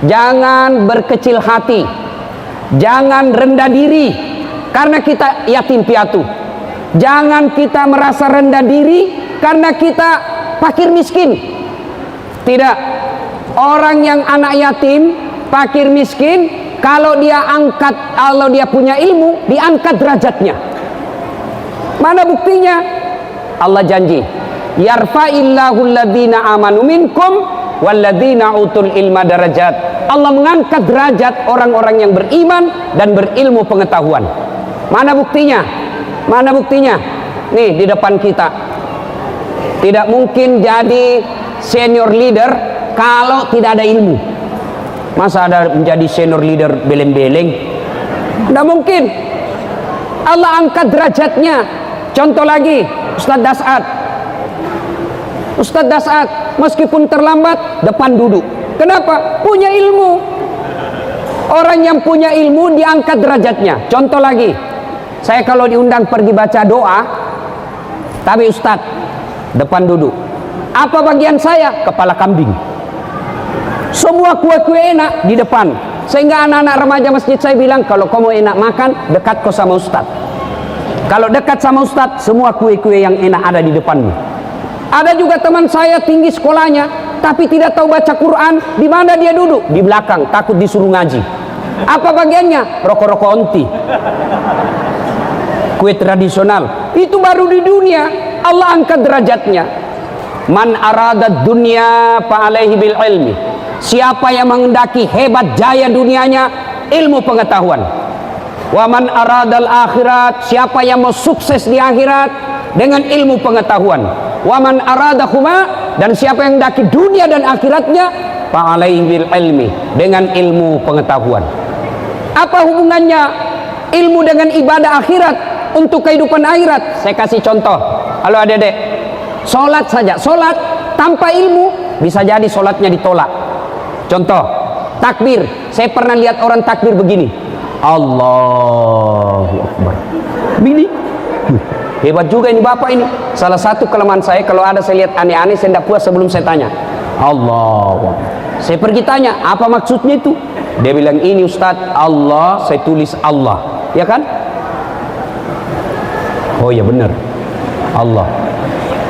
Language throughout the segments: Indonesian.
Jangan berkecil hati, jangan rendah diri karena kita yatim piatu. Jangan kita merasa rendah diri karena kita fakir miskin. Tidak. Orang yang anak yatim, fakir miskin, kalau dia punya ilmu, diangkat derajatnya. Mana buktinya? Allah janji, yarfa'illahu alladhina amanu minkum walladzina utul ilma darajat. Allah mengangkat derajat orang-orang yang beriman dan berilmu pengetahuan. Mana buktinya? Mana buktinya? Nih di depan kita. Tidak mungkin jadi senior leader kalau tidak ada ilmu. Masa ada menjadi senior leader beleng-beleng? Tidak mungkin. Allah angkat derajatnya. Contoh lagi, Ustadz Das'ad. Ustadz Das'ad meskipun terlambat depan duduk. Kenapa? Punya ilmu. Orang yang punya ilmu diangkat derajatnya. Contoh lagi, saya kalau diundang pergi baca doa, tapi Ustadz depan duduk. Apa bagian saya? Kepala kambing. Semua kue-kue enak di depan. Sehingga anak-anak remaja masjid saya bilang, kalau kamu enak makan, dekat kau sama Ustadz. Kalau dekat sama Ustadz, semua kue-kue yang enak ada di depanmu. Ada juga teman saya tinggi sekolahnya, tapi tidak tahu baca Quran. Di mana dia duduk? Di belakang, takut disuruh ngaji. Apa bagiannya? Rokok-rokok onti. Kue tradisional. Itu baru di dunia. Allah angkat derajatnya. Man arada dunya fa'alaihi bil ilmi. Siapa yang menghendaki hebat jaya dunianya, ilmu pengetahuan. Wa man aradal akhirat. Siapa yang mau sukses di akhirat, dengan ilmu pengetahuan. Wa man aradahuma, dan siapa yang mendaki dunia dan akhiratnya, fa'alaihi bil ilmi, dengan ilmu pengetahuan. Apa hubungannya ilmu dengan ibadah akhirat untuk kehidupan akhirat? Saya kasih contoh. Halo adik-adik, sholat saja, sholat tanpa ilmu bisa jadi sholatnya ditolak. Contoh, takbir. Saya pernah lihat orang takbir begini, Allahu Akbar, begini. Hebat juga ini bapak ini. Salah satu kelemahan saya, kalau ada saya lihat aneh-aneh, saya tidak puas sebelum saya tanya Allah. Saya pergi tanya, apa maksudnya itu? Dia bilang, ini Ustadz, Allah, saya tulis Allah, ya kan? Oh ya benar, Allah.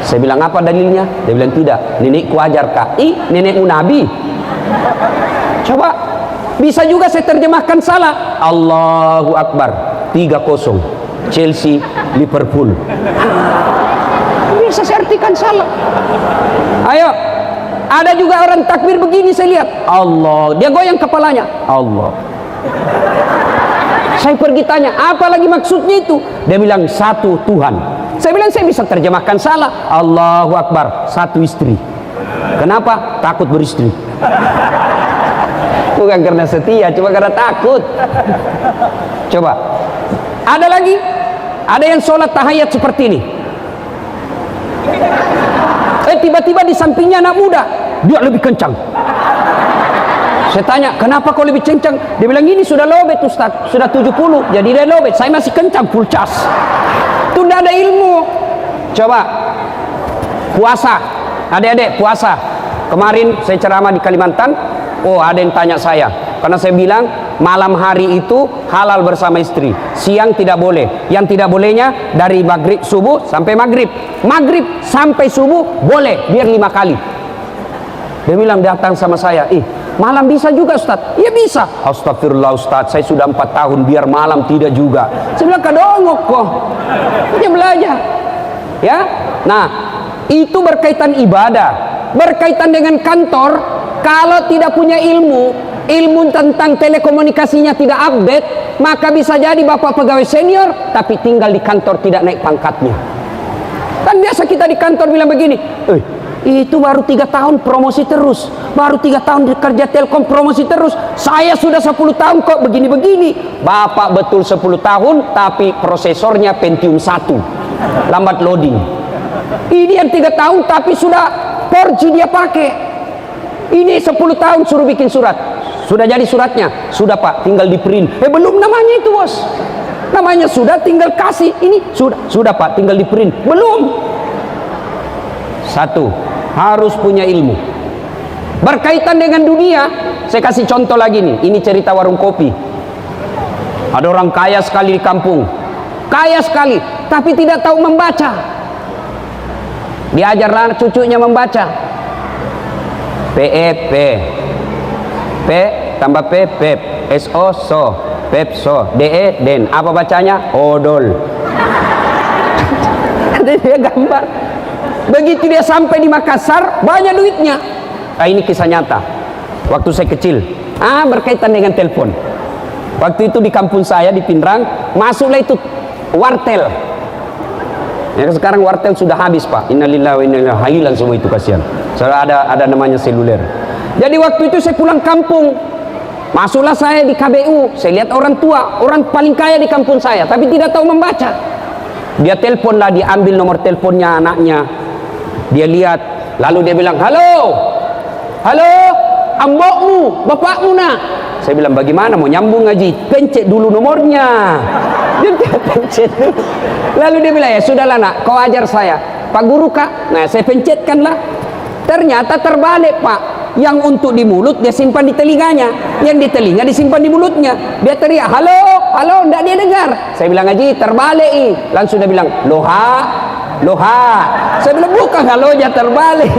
Saya bilang, apa dalilnya? Dia bilang, tidak, nenekku ajar kak. Nenekmu nabi. Coba, bisa juga saya terjemahkan salah. Allahu Akbar, 3-0 Chelsea Liverpool. Bisa saya artikan salah. Ayo, ada juga orang takbir begini, saya lihat Allah, dia goyang kepalanya, Allah. Saya pergi tanya, apa lagi maksudnya itu? Dia bilang, satu Tuhan. Saya bilang, saya bisa terjemahkan salah. Allahu Akbar, satu istri. Kenapa? Takut beristri. Bukan karena setia, cuma karena takut. Coba, ada lagi, ada yang sholat tahiyat seperti ini. Tiba-tiba di sampingnya anak muda, dia lebih kencang. Saya tanya, kenapa kau lebih kencang? Dia bilang, ini sudah lobet Ustaz, sudah 70, jadi dia lobet. Saya masih kencang, full cas. Itu tidak ada ilmu. Coba, puasa, adik-adik puasa. Kemarin saya ceramah di Kalimantan. Oh, ada yang tanya saya, karena saya bilang malam hari itu halal bersama istri, siang tidak boleh. Yang tidak bolehnya dari maghrib subuh sampai maghrib, maghrib sampai subuh boleh, biar 5 kali. Dia bilang, datang sama saya, malam bisa juga Ustaz? Iya bisa. Astagfirullah Ustaz, saya sudah 4 tahun biar malam tidak juga. Saya bilang, kadongok kok, dia belajar. Ya, nah itu berkaitan ibadah, berkaitan dengan kantor. Kalau tidak punya ilmu tentang telekomunikasinya tidak update, maka bisa jadi bapak pegawai senior tapi tinggal di kantor tidak naik pangkatnya. Kan biasa kita di kantor bilang begini, itu baru 3 tahun promosi terus, baru 3 tahun kerja Telkom promosi terus, saya sudah 10 tahun kok begini-begini. Bapak betul 10 tahun tapi prosesornya Pentium 1, lambat loading. Ini yang 3 tahun tapi sudah 4G dia pakai. Ini 10 tahun suruh bikin surat, sudah jadi suratnya? Sudah Pak, tinggal di print. Belum namanya itu bos, namanya sudah, tinggal kasih. Ini sudah Pak, tinggal di print. Belum. Satu, harus punya ilmu. Berkaitan dengan dunia, Saya kasih contoh lagi nih. Ini cerita warung kopi. Ada orang kaya sekali di kampung. Kaya sekali, tapi tidak tahu membaca. Diajarlah cucunya membaca. P tambah P, pep. SO, so. Pep, so. DE, den. Apa bacanya? Odol. Dia gambar. Begitu dia sampai di Makassar, banyak duitnya. Nah, ini kisah nyata. Waktu saya kecil, berkaitan dengan telepon. Waktu itu di kampung saya di Pindrang, masuklah itu wartel. Ya, sekarang wartel sudah habis, Pak. Innalillahi wa inna ilaihi raji'un. Hilang semua itu, kasihan. Soalnya ada namanya seluler. Jadi waktu itu saya pulang kampung. Masuklah saya di KBU. Saya lihat orang tua, orang paling kaya di kampung saya, tapi tidak tahu membaca. Dia teleponlah, dia ambil nomor teleponnya anaknya. Dia lihat, lalu dia bilang, halo, ambokmu, bapakmu nak. Saya bilang, bagaimana mau nyambung ngaji? Pencet dulu nomornya. Dia pencet dulu. Lalu dia bilang, ya sudahlah nak, kau ajar saya. Pak guru kak? Nah, saya pencetkanlah. Ternyata terbalik, Pak. Yang untuk di mulut dia simpan di telinganya, yang di telinga disimpan di mulutnya. Dia teriak, halo, enggak dia dengar. Saya bilang, ngaji terbalik. Langsung dia bilang, loha. Saya bilang, bukan halonya terbalik.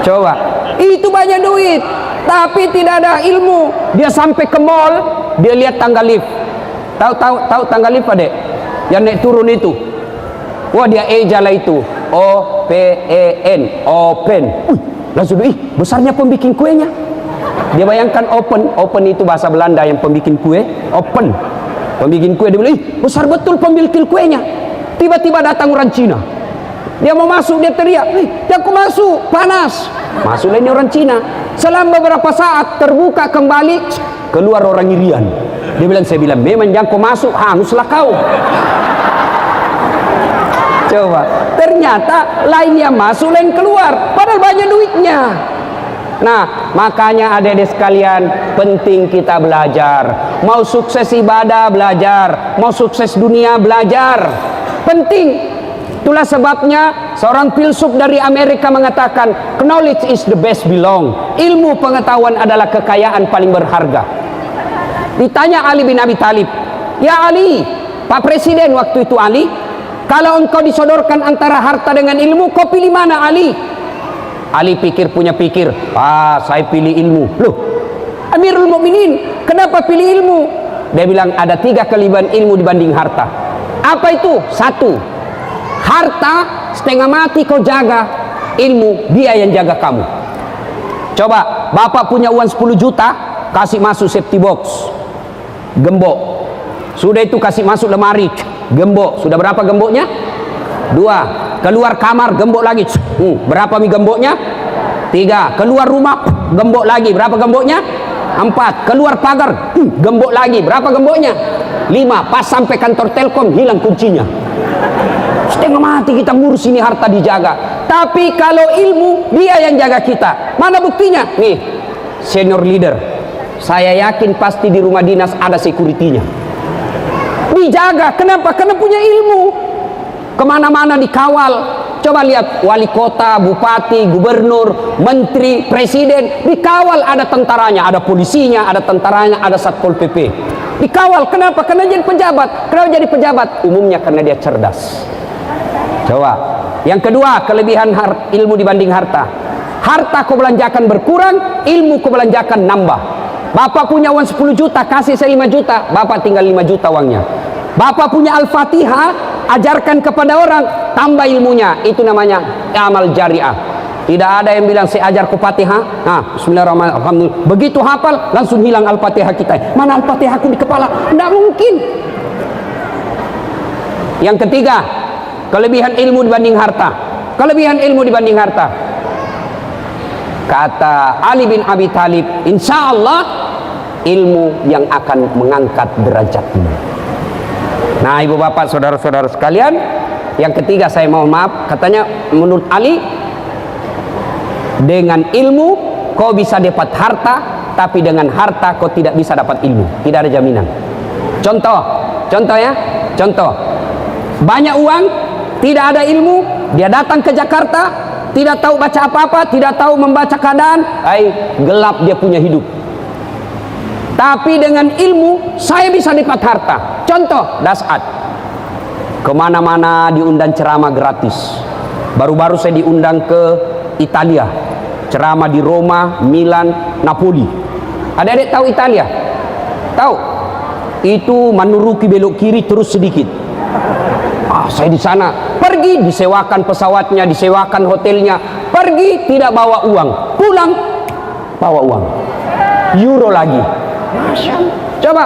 Coba, itu banyak duit, tapi tidak ada ilmu. Dia sampai ke mall, dia lihat tangga lift. Tahu tangga lift, Adek? Yang naik turun itu. Wah, dia ejalah itu. OPEN, open. Langsung, besarnya pembikin kuenya. Dia bayangkan open itu bahasa Belanda yang pembikin kue. Open, pembikin kue. Dia bilang, besar betul pembikin kuenya. Tiba-tiba datang orang Cina. Dia mau masuk, dia teriak, aku masuk, panas. Masuklah ini orang Cina. Selama beberapa saat terbuka kembali, keluar orang Irian. Saya bilang, memang jangan kau masuk, hanguslah kau. Coba, ternyata lain yang masuk, lain keluar, padahal banyak duitnya. Nah, makanya adik-adik sekalian, penting kita belajar. Mau sukses ibadah, belajar. Mau sukses dunia, belajar. Penting. Itulah sebabnya seorang filsuf dari Amerika mengatakan, knowledge is the best belong. Ilmu pengetahuan adalah kekayaan paling berharga. Ditanya Ali bin Abi Thalib, ya Ali, Pak Presiden waktu itu Ali, kalau engkau disodorkan antara harta dengan ilmu, kau pilih mana Ali? Ali punya pikir, saya pilih ilmu. Loh, Amirul Mukminin, kenapa pilih ilmu? Dia bilang, ada 3 kelebihan ilmu dibanding harta. Apa itu? 1, harta setengah mati kau jaga, ilmu dia yang jaga kamu. Coba, bapak punya uang 10 juta, kasih masuk safety box, gembok. Sudah itu kasih masuk lemari, gembok. Sudah berapa gemboknya? 2. Keluar kamar, gembok lagi. Berapa gemboknya? 3. Keluar rumah, gembok lagi. Berapa gemboknya? 4. Keluar pagar, gembok lagi. Berapa gemboknya? 5. Pas sampai kantor Telkom, hilang kuncinya. Setengah mati kita ngurus ini, harta dijaga. Tapi kalau ilmu, dia yang jaga kita. Mana buktinya? Nih, senior leader. Saya yakin pasti di rumah dinas ada security-nya. Dijaga. Kenapa? Karena punya ilmu. Kemana-mana dikawal. Coba lihat, wali kota, bupati, gubernur, menteri, presiden, dikawal, ada tentaranya, ada polisinya, ada tentaranya, ada satpol pp. Dikawal. Kenapa? Karena jadi pejabat. Kenapa jadi pejabat? Umumnya karena dia cerdas. Coba. Yang kedua, kelebihan ilmu dibanding harta. Harta kau belanjakan berkurang, ilmu kau belanjakan nambah. Bapak punya uang 10 juta, kasih saya 5 juta, bapak tinggal 5 juta uangnya. Bapak punya Al-Fatihah, ajarkan kepada orang, tambah ilmunya. Itu namanya amal jariah. Tidak ada yang bilang saya ajar ku Fatihah, bismillahirrahmanirrahim, alhamdulillah. Begitu hafal, langsung hilang Al-Fatihah kita. Mana Al-Fatihah aku di kepala? Tidak mungkin. Yang ketiga, kelebihan ilmu dibanding harta. Kelebihan ilmu dibanding harta. Kata Ali bin Abi Thalib, insya Allah ilmu yang akan mengangkat derajatmu. Nah, ibu bapak, saudara-saudara sekalian, yang ketiga saya mohon maaf, katanya menurut Ali, dengan ilmu kau bisa dapat harta, tapi dengan harta kau tidak bisa dapat ilmu. Tidak ada jaminan. Contoh ya, contoh. Banyak uang, tidak ada ilmu, dia datang ke Jakarta, tidak tahu baca apa-apa, tidak tahu membaca keadaan, gelap dia punya hidup. Tapi dengan ilmu saya bisa dapat harta. Contoh Das'ad, kemana-mana diundang ceramah gratis. Baru-baru saya diundang ke Italia, ceramah di Roma, Milan, Napoli. Adik-adik tahu Italia? Tahu? Itu menuruki belok kiri terus sedikit. Saya di sana pergi, disewakan pesawatnya, disewakan hotelnya, pergi tidak bawa uang, pulang bawa uang, euro lagi. Coba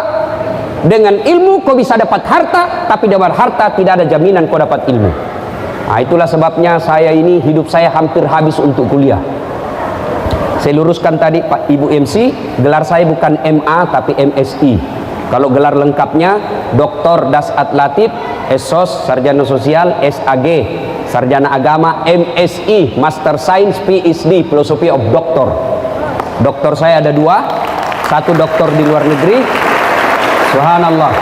dengan ilmu kau bisa dapat harta, tapi dapat harta tidak ada jaminan kau dapat ilmu. Itulah sebabnya saya ini hidup saya hampir habis untuk kuliah. Saya luruskan tadi Pak Ibu MC, gelar saya bukan MA tapi MSI. Kalau gelar lengkapnya Dr. Das'ad Latif, SOS, Sarjana Sosial, SAG, Sarjana Agama, MSI, Master Science, PhD, Philosophy of Doctor. Doktor saya ada 2, satu doktor di luar negeri. Subhanallah.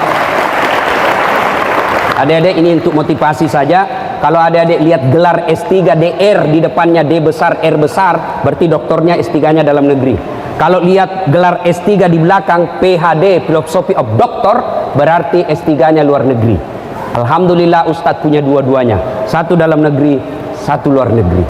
Adik-adik ini untuk motivasi saja. Kalau adik-adik lihat gelar S3 DR di depannya D besar R besar, berarti doktornya S3-nya dalam negeri. Kalau lihat gelar S3 di belakang PhD Philosophy of Doctor, berarti S3-nya luar negeri. Alhamdulillah Ustadz punya dua-duanya, satu dalam negeri, satu luar negeri.